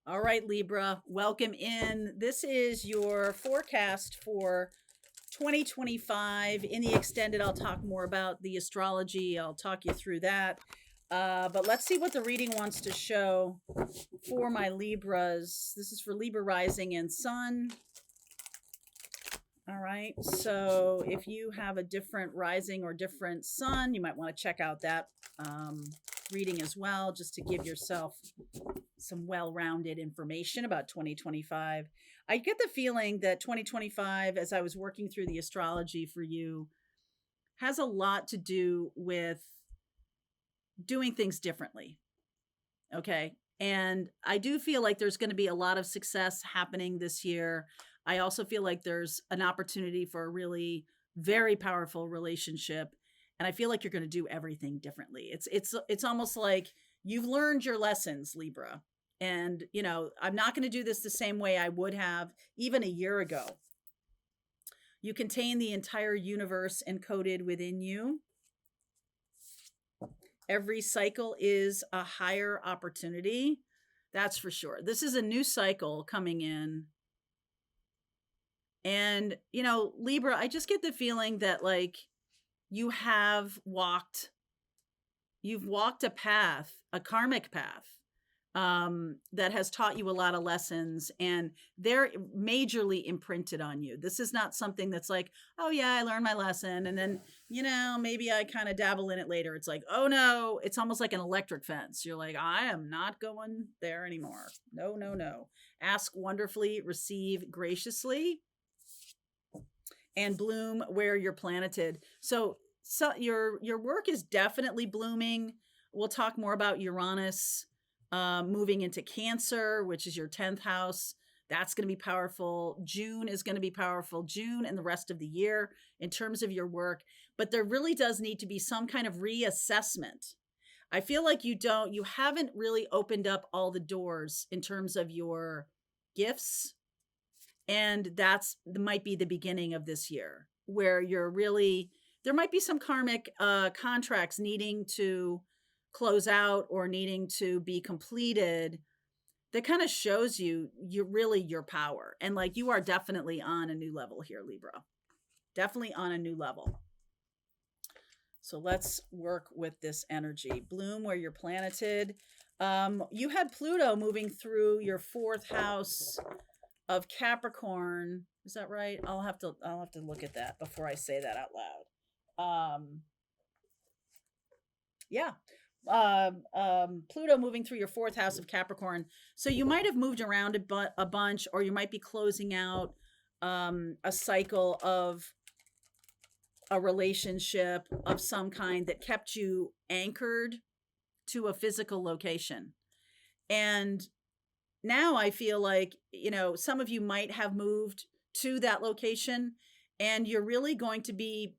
All right, Libra, welcome in. This is your forecast for 2025. In the extended, I'll talk more about the astrology. I'll talk you through that. But let's see what the reading wants to show for my Libras. This is for Libra rising and sun. All right. So if you have a different rising or different sun, you might want to check out that reading as well, just to give yourself some well-rounded information about 2025. I get the feeling that 2025, as I was working through the astrology for you, has a lot to do with doing things differently. Okay. And I do feel like there's going to be a lot of success happening this year. I also feel like there's an opportunity for a really very powerful relationship. And I feel like you're going to do everything differently. It's almost like you've learned your lessons, Libra. And, I'm not going to do this the same way I would have even a year ago. You contain the entire universe encoded within you. Every cycle is a higher opportunity. That's for sure. This is a new cycle coming in. And, Libra, I just get the feeling that like you've walked a path, a karmic path, that has taught you a lot of lessons, and they're majorly imprinted on you. This is not something that's like, oh yeah, I learned my lesson, and then, maybe I kind of dabble in it later. It's like, oh no, it's almost like an electric fence. You're like, I am not going there anymore. No, no, no. Ask wonderfully, receive graciously, and bloom where you're planted. So your work is definitely blooming. We'll talk more about Uranus moving into Cancer, which is your 10th house. That's going to be powerful. June is going to be powerful. June and the rest of the year in terms of your work. But there really does need to be some kind of reassessment. I feel like you haven't really opened up all the doors in terms of your gifts. And might be the beginning of this year where there might be some karmic contracts needing to close out or needing to be completed that kind of shows your power. And like, you are definitely on a new level here, Libra. Definitely on a new level. So let's work with this energy. Bloom where you're planeted. You had Pluto moving through your 4th house of Capricorn. Is that right? I'll have to look at that before I say that out loud. Yeah. Pluto moving through your 4th house of Capricorn. So you might have moved around a bunch, or you might be closing out a cycle of a relationship of some kind that kept you anchored to a physical location. And now I feel like, some of you might have moved to that location, and you're really going to be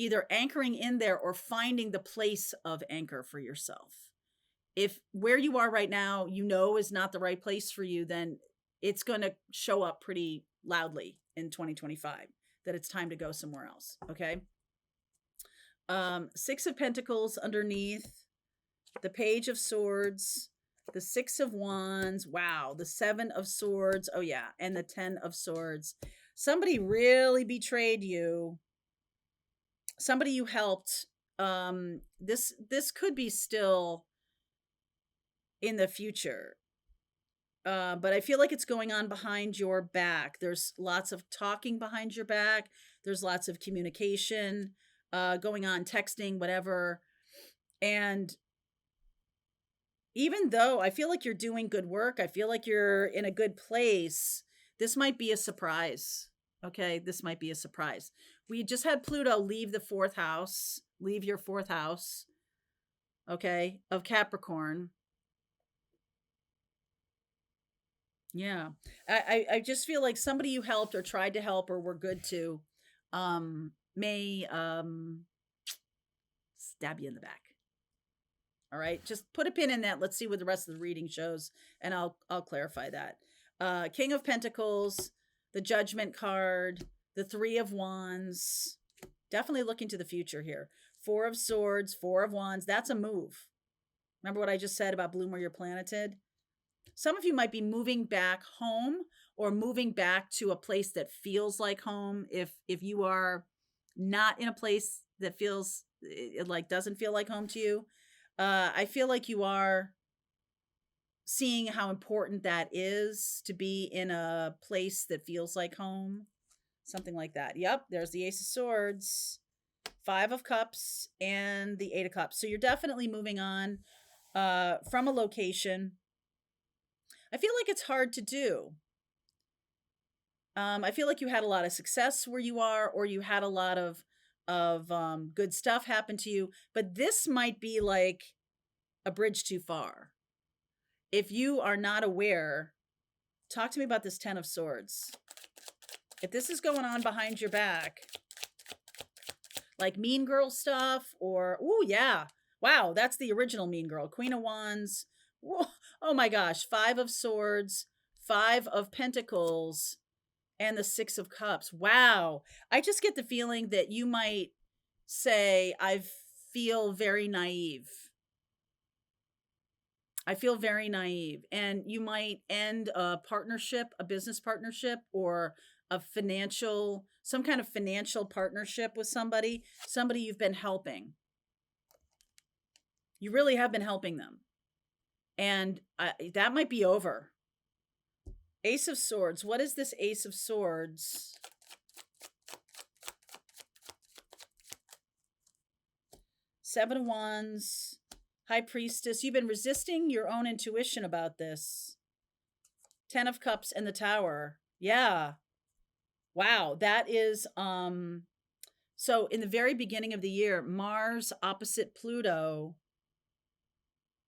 either anchoring in there or finding the place of anchor for yourself. If where you are right now, is not the right place for you, then it's going to show up pretty loudly in 2025 that it's time to go somewhere else. Okay. 6 of Pentacles underneath, the Page of Swords, the 6 of Wands. Wow. The 7 of Swords. Oh yeah. And the 10 of Swords. Somebody really betrayed you. Somebody you helped. This could be still in the future. But I feel like it's going on behind your back. There's lots of talking behind your back. There's lots of communication going on, texting, whatever. And even though I feel like you're doing good work, I feel like you're in a good place, this might be a surprise. Okay, this might be a surprise. We just had Pluto leave the 4th house, leave your 4th house, okay, of Capricorn. Yeah. I just feel like somebody you helped or tried to help or were good to may stab you in the back. All right. Just put a pin in that. Let's see what the rest of the reading shows, and I'll clarify that. King of Pentacles, the Judgment card, the 3 of Wands. Definitely looking to the future here. 4 of Swords, 4 of Wands. That's a move. Remember what I just said about bloom where you're planeted? Some of you might be moving back home or moving back to a place that feels like home. If you are not in a place that feels it like doesn't feel like home to you, I feel like you are seeing how important that is to be in a place that feels like home. Something like that. Yep, there's the Ace of Swords, Five of Cups, and the Eight of Cups. So you're definitely moving on from a location. I feel like it's hard to do. I feel like you had a lot of success where you are, or you had a lot of good stuff happen to you. But this might be like a bridge too far. If you are not aware, talk to me about this Ten of Swords. If this is going on behind your back, like Mean Girl stuff, or, oh yeah, wow, that's the original Mean Girl. Queen of Wands. Whoa, oh my gosh, Five of Swords, Five of Pentacles, and the Six of Cups. Wow. I just get the feeling that you might say, I feel very naive. I feel very naive. And you might end a partnership, a business partnership, or some kind of financial partnership with somebody you've been helping. You really have been helping them. And that might be over. Ace of Swords. What is this Ace of Swords? Seven of Wands. High Priestess. You've been resisting your own intuition about this. Ten of Cups and the Tower. Yeah. Wow. That is, so in the very beginning of the year, Mars opposite Pluto.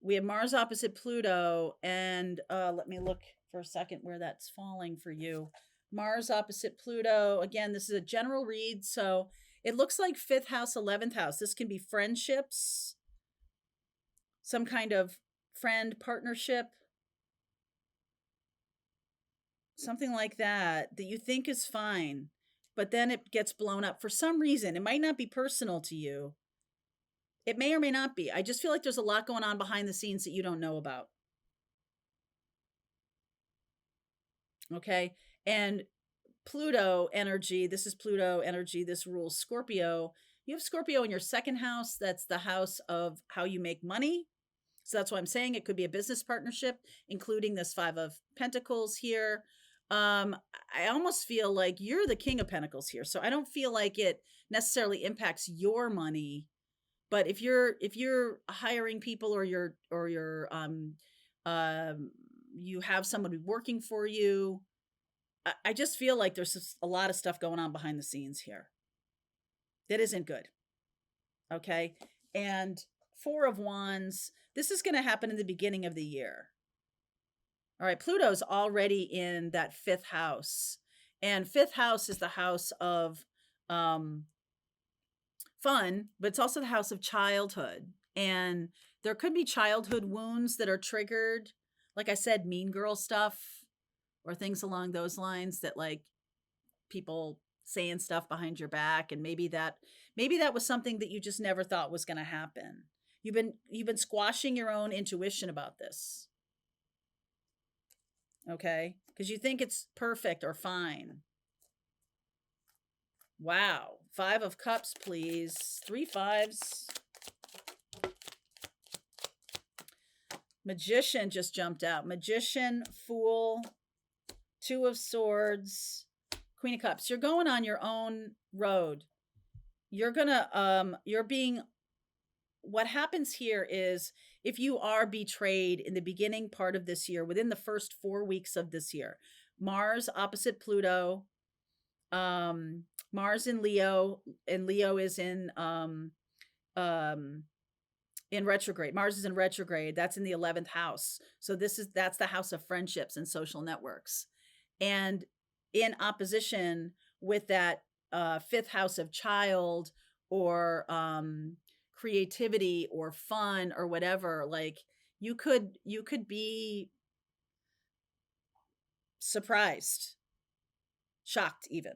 We have Mars opposite Pluto, and let me look for a second where that's falling for you. Mars opposite Pluto. Again, this is a general read, so it looks like 5th house, 11th house. This can be friendships, some kind of friend partnership, something like that you think is fine, but then it gets blown up for some reason. It might not be personal to you. It may or may not be. I just feel like there's a lot going on behind the scenes that you don't know about. Okay. And Pluto energy, this is Pluto energy. This rules Scorpio. You have Scorpio in your 2nd house. That's the house of how you make money. So that's why I'm saying it could be a business partnership, including this 5 of Pentacles here. I almost feel like you're the King of Pentacles here. So I don't feel like it necessarily impacts your money. But if you're hiring people, or you're you have somebody working for you, I just feel like there's a lot of stuff going on behind the scenes here that isn't good. Okay. And 4 of Wands, this is going to happen in the beginning of the year. All right. Pluto's already in that 5th house, and 5th house is the house of fun, but it's also the house of childhood. And there could be childhood wounds that are triggered. Like I said, Mean Girl stuff, or things along those lines, that like people saying stuff behind your back. And maybe that was something that you just never thought was going to happen. You've been squashing your own intuition about this. Okay? Because you think it's perfect or fine. Wow. 5 of Cups, please. 3 5s. Magician just jumped out. Magician, Fool, 2 of Swords, Queen of Cups. You're going on your own road. What happens here is, if you are betrayed in the beginning part of this year, within the first 4 weeks of this year, Mars opposite Pluto, Mars in Leo, and Leo is in retrograde. Mars is in retrograde. That's in the 11th house. So that's the house of friendships and social networks. And in opposition with that 5th house of child, or creativity, or fun, or whatever, like you could be surprised, shocked even.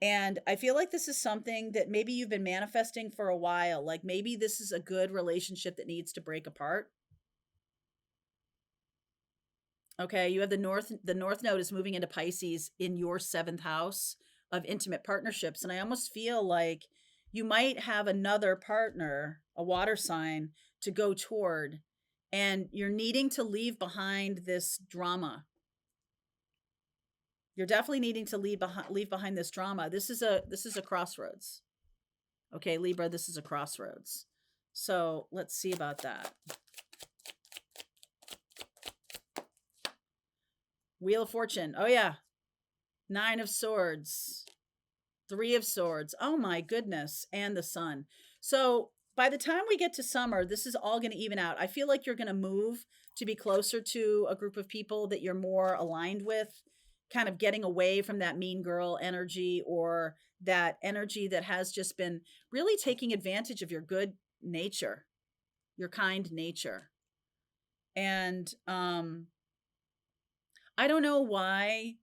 And I feel like this is something that maybe you've been manifesting for a while. Like maybe this is a good relationship that needs to break apart. Okay, you have the north node is moving into Pisces in your 7th house of intimate partnerships, and I almost feel like you might have another partner, a water sign, to go toward, and you're needing to leave behind this drama. You're definitely needing to leave behind this drama. This is a crossroads. Okay, Libra, this is a crossroads. So, let's see about that. Wheel of Fortune. Oh yeah. 9 of Swords. 3 of Swords. Oh my goodness. And the Sun. So by the time we get to summer, this is all going to even out. I feel like you're going to move to be closer to a group of people that you're more aligned with, kind of getting away from that mean girl energy or that energy that has just been really taking advantage of your good nature, your kind nature. And I don't know why,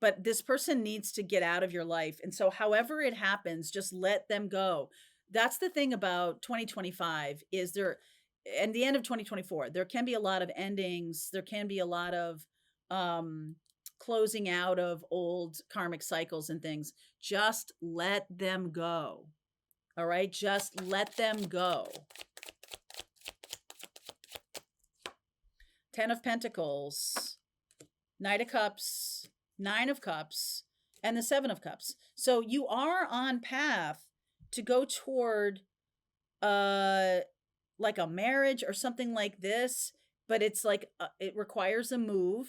but this person needs to get out of your life. And so however it happens, just let them go. That's the thing about 2025 is there, and the end of 2024, there can be a lot of endings. There can be a lot of closing out of old karmic cycles and things. Just let them go. All right. Just let them go. 10 of Pentacles, Knight of Cups, 9 of Cups, and the 7 of Cups. So you are on path to go toward like a marriage or something like this, but it's like it requires a move,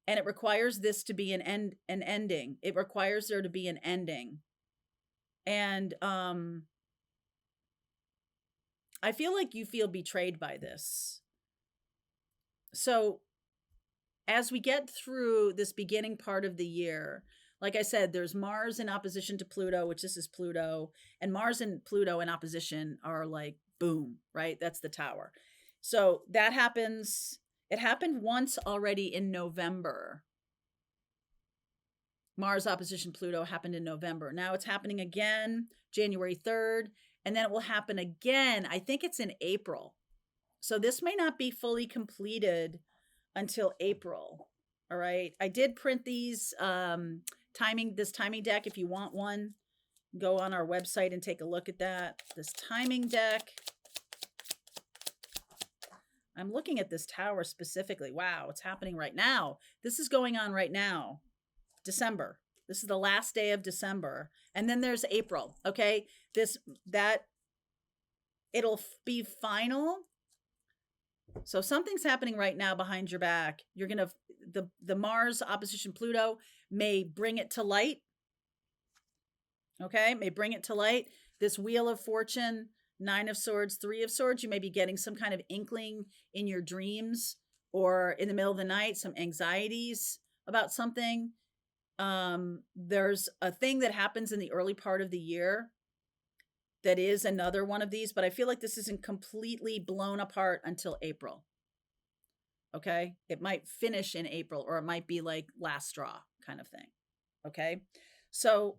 and it requires this to be an ending. It requires there to be an ending. And I feel like you feel betrayed by this. So as we get through this beginning part of the year, like I said, there's Mars in opposition to Pluto, which this is Pluto, and Mars and Pluto in opposition are like, boom, right? That's the tower. So that happens. It happened once already in November. Mars opposition Pluto happened in November. Now it's happening again, January 3rd, and then it will happen again. I think it's in April. So this may not be fully completed until April. All right. I did print these timing deck. If you want one, go on our website and take a look at that. This timing deck. I'm looking at this tower specifically. Wow, it's happening right now. This is going on right now. December. This is the last day of December. And then there's April. Okay. It'll be final. So something's happening right now behind your back. You're going to, the Mars opposition Pluto may bring it to light. Okay. May bring it to light. This Wheel of Fortune, 9 of Swords, 3 of Swords, you may be getting some kind of inkling in your dreams or in the middle of the night, some anxieties about something. There's a thing that happens in the early part of the year that is another one of these, but I feel like this isn't completely blown apart until April. Okay. It might finish in April, or it might be like last straw kind of thing. Okay. So,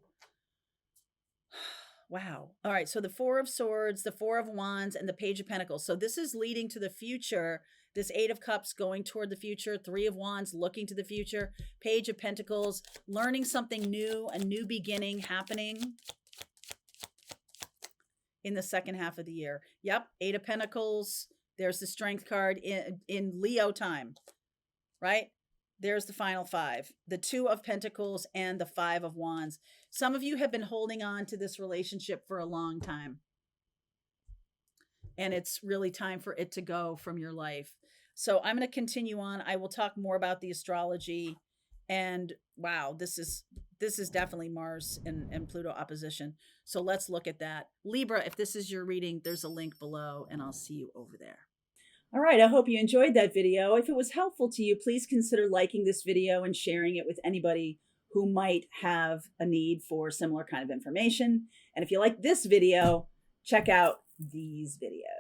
wow. All right. So the 4 of Swords, the 4 of Wands, and the Page of Pentacles. So this is leading to the future. This 8 of Cups going toward the future, 3 of Wands looking to the future, Page of Pentacles, learning something new, a new beginning happening in the second half of the year. Yep. 8 of Pentacles. There's the Strength card in Leo time, right? There's the final 5, the 2 of Pentacles and the 5 of Wands. Some of you have been holding on to this relationship for a long time, and it's really time for it to go from your life. So I'm going to continue on. I will talk more about the astrology, and wow, this is definitely Mars and Pluto opposition. So let's look at that. Libra, if this is your reading, there's a link below, and I'll see you over there. All right, I hope you enjoyed that video. If it was helpful to you, please consider liking this video and sharing it with anybody who might have a need for similar kind of information. And if you like this video, check out these videos.